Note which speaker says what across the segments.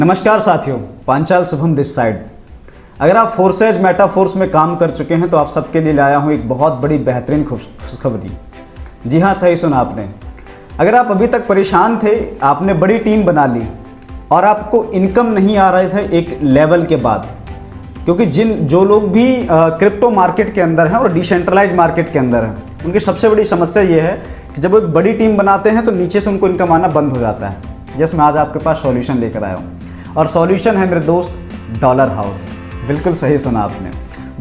Speaker 1: नमस्कार साथियों, Panchal Shubham this side. अगर आप फोर्सेज मेटाफोर्स में काम कर चुके हैं तो आप सबके लिए लाया हूं एक बहुत बड़ी बेहतरीन खुशखबरी। जी हाँ, सही सुना आपने। अगर आप अभी तक परेशान थे, आपने बड़ी टीम बना ली और आपको इनकम नहीं आ रहे थे एक लेवल के बाद, क्योंकि जो लोग भी क्रिप्टो मार्केट के अंदर हैं और डिसेंट्रलाइज मार्केट के अंदर हैं, उनकी सबसे बड़ी समस्या ये है कि जब वो एक बड़ी टीम बनाते हैं तो नीचे से उनको इनकम आना बंद हो जाता है। यस, मैं आज आपके पास सॉल्यूशन लेकर आया हूँ और सॉल्यूशन है मेरे दोस्त डॉलर हाउस। बिल्कुल सही सुना आपने,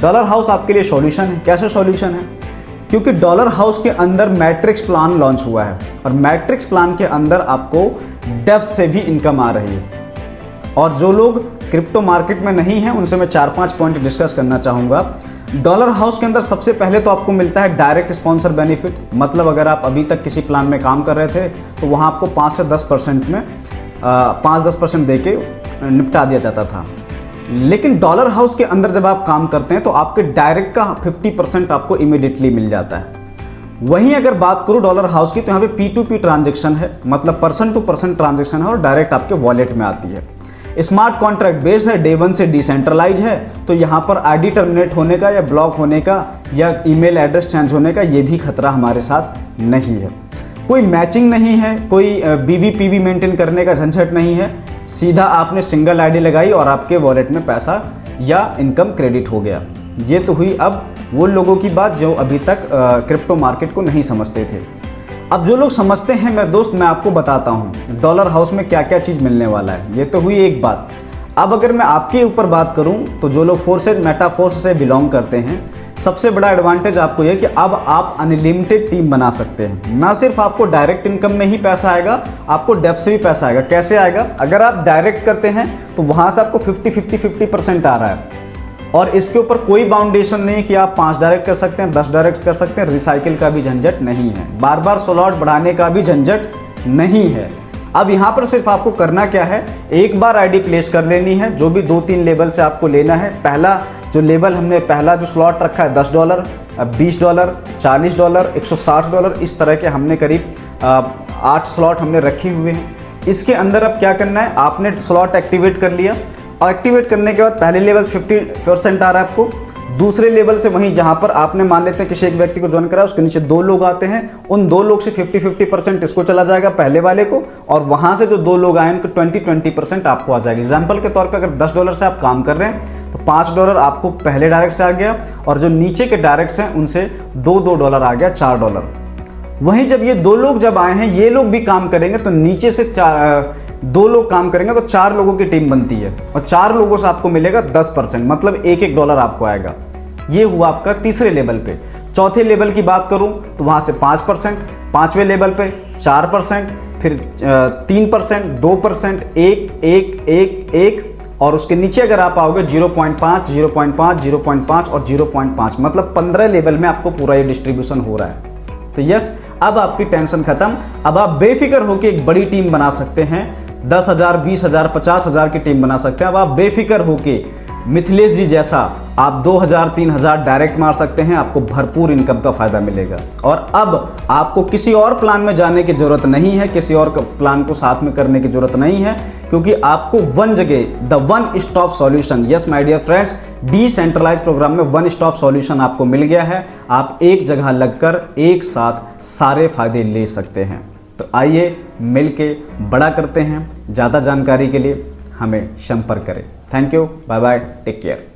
Speaker 1: डॉलर हाउस आपके लिए सॉल्यूशन है। कैसे सॉल्यूशन है? क्योंकि डॉलर हाउस के अंदर मैट्रिक्स प्लान लॉन्च हुआ है और मैट्रिक्स प्लान के अंदर आपको डेप्थ से भी इनकम आ रही है। और जो लोग क्रिप्टो मार्केट में नहीं हैं उनसे मैं 4-5 पॉइंट डिस्कस करना चाहूँगा। डॉलर हाउस के अंदर सबसे पहले तो आपको मिलता है डायरेक्ट स्पॉन्सर बेनिफिट। मतलब अगर आप अभी तक किसी प्लान में काम कर रहे थे तो वहाँ आपको 5 से 10% में 5-10% दे के निपटा दिया जाता था। लेकिन डॉलर हाउस के अंदर जब आप काम करते हैं तो आपके डायरेक्ट का 50% आपको इमीडिएटली मिल जाता है। वहीं अगर बात करूं डॉलर हाउस की तो यहाँ पे P2P ट्रांजैक्शन है, मतलब पर्सन टू पर्सन ट्रांजैक्शन है और डायरेक्ट आपके वॉलेट में आती है। स्मार्ट कॉन्ट्रैक्ट बेस्ड है, डे 1 से डिसेंट्रलाइज है, तो यहाँ पर आईडी टर्मिनेट होने का या ब्लॉक होने का या ईमेल एड्रेस चेंज होने का ये भी खतरा हमारे साथ नहीं है। कोई मैचिंग नहीं है, कोई BVPV मेंटेन करने का झंझट नहीं है। सीधा आपने सिंगल आईडी लगाई और आपके वॉलेट में पैसा या इनकम क्रेडिट हो गया। ये तो हुई अब वो लोगों की बात जो अभी तक क्रिप्टो मार्केट को नहीं समझते थे। अब जो लोग समझते हैं मेरे दोस्त, मैं आपको बताता हूँ डॉलर हाउस में क्या क्या चीज़ मिलने वाला है। ये तो हुई एक बात। अब अगर मैं आपके ऊपर बात करूँ तो जो लोग फोर्सेज मेटाफोर्स से बिलोंग करते हैं, सबसे बड़ा एडवांटेज आपको यह कि अब आप अनलिमिटेड टीम बना सकते हैं। ना सिर्फ आपको डायरेक्ट इनकम में ही पैसा आएगा, आपको डेप्थ से भी पैसा आएगा। कैसे आएगा? अगर आप डायरेक्ट करते हैं तो वहाँ से आपको 50% आ रहा है और इसके ऊपर कोई बाउंडेशन नहीं कि आप 5 डायरेक्ट कर सकते हैं, 10 डायरेक्ट कर सकते हैं। रिसाइकिल का भी झंझट नहीं है, बार बार स्लॉट बढ़ाने का भी झंझट नहीं है। अब यहाँ पर सिर्फ आपको करना क्या है, एक बार आईडी प्लेस कर लेनी है, जो भी 2-3 लेवल से आपको लेना है। पहला जो लेवल हमने पहला जो स्लॉट रखा है $10, $20, $40, $160, इस तरह के हमने करीब 8 स्लॉट हमने रखे हुए हैं। इसके अंदर अब क्या करना है, आपने स्लॉट एक्टिवेट कर लिया और एक्टिवेट करने के बाद पहले लेवल 50% आ रहा है आपको। दूसरे लेवल से वहीं जहां पर आपने मान लेते हैं किसी एक व्यक्ति को ज्वाइन करा, उसके नीचे 2 लोग आते हैं, उन 2 लोग से 50% इसको चला जाएगा पहले वाले को, और वहां से जो 2 लोग आए उनको 20% आपको आ जाएगी। एग्जाम्पल के तौर पे अगर $10 से आप काम कर रहे हैं तो $5 आपको पहले डायरेक्ट से आ गया और जो नीचे के डायरेक्ट हैं उनसे $2 आ गया, $4। वहीं जब ये 2 लोग जब आए हैं, ये लोग भी काम करेंगे तो नीचे से 2 लोग काम करेंगे तो 4 लोगों की टीम बनती है और 4 लोगों से आपको मिलेगा 10%, मतलब $1 आपको आएगा। ये हुआ आपका तीसरे लेवल पे। चौथे लेवल की बात करूं तो वहां से 5%, 5वें लेवल पे 4%, फिर 3%, 2%, 1 और उसके नीचे अगर आप आओगे 0.5, 0.5, 0.5 और 0.5, मतलब 15 लेवल में आपको पूरा ये डिस्ट्रीब्यूशन हो रहा है। तो यस, अब आपकी टेंशन खत्म। अब आप बेफिक्र होकर एक बड़ी टीम बना सकते हैं। 10,000, 20,000, 50,000 की टीम बना सकते हैं। अब आप बेफिक्र होके मिथिलेश जी जैसा आप 2,000, 3,000 डायरेक्ट मार सकते हैं। आपको भरपूर इनकम का फायदा मिलेगा और अब आपको किसी और प्लान में जाने की जरूरत नहीं है, किसी और प्लान को साथ में करने की जरूरत नहीं है, क्योंकि आपको वन जगह the one stop solution, yes my dear friends, decentralize program में वन स्टॉप सॉल्यूशन आपको मिल गया है। आप एक जगह लगकर एक साथ सारे फायदे ले सकते हैं। तो आइए मिलके बड़ा करते हैं। ज़्यादा जानकारी के लिए हमें संपर्क करें। Thank you, bye bye, take care.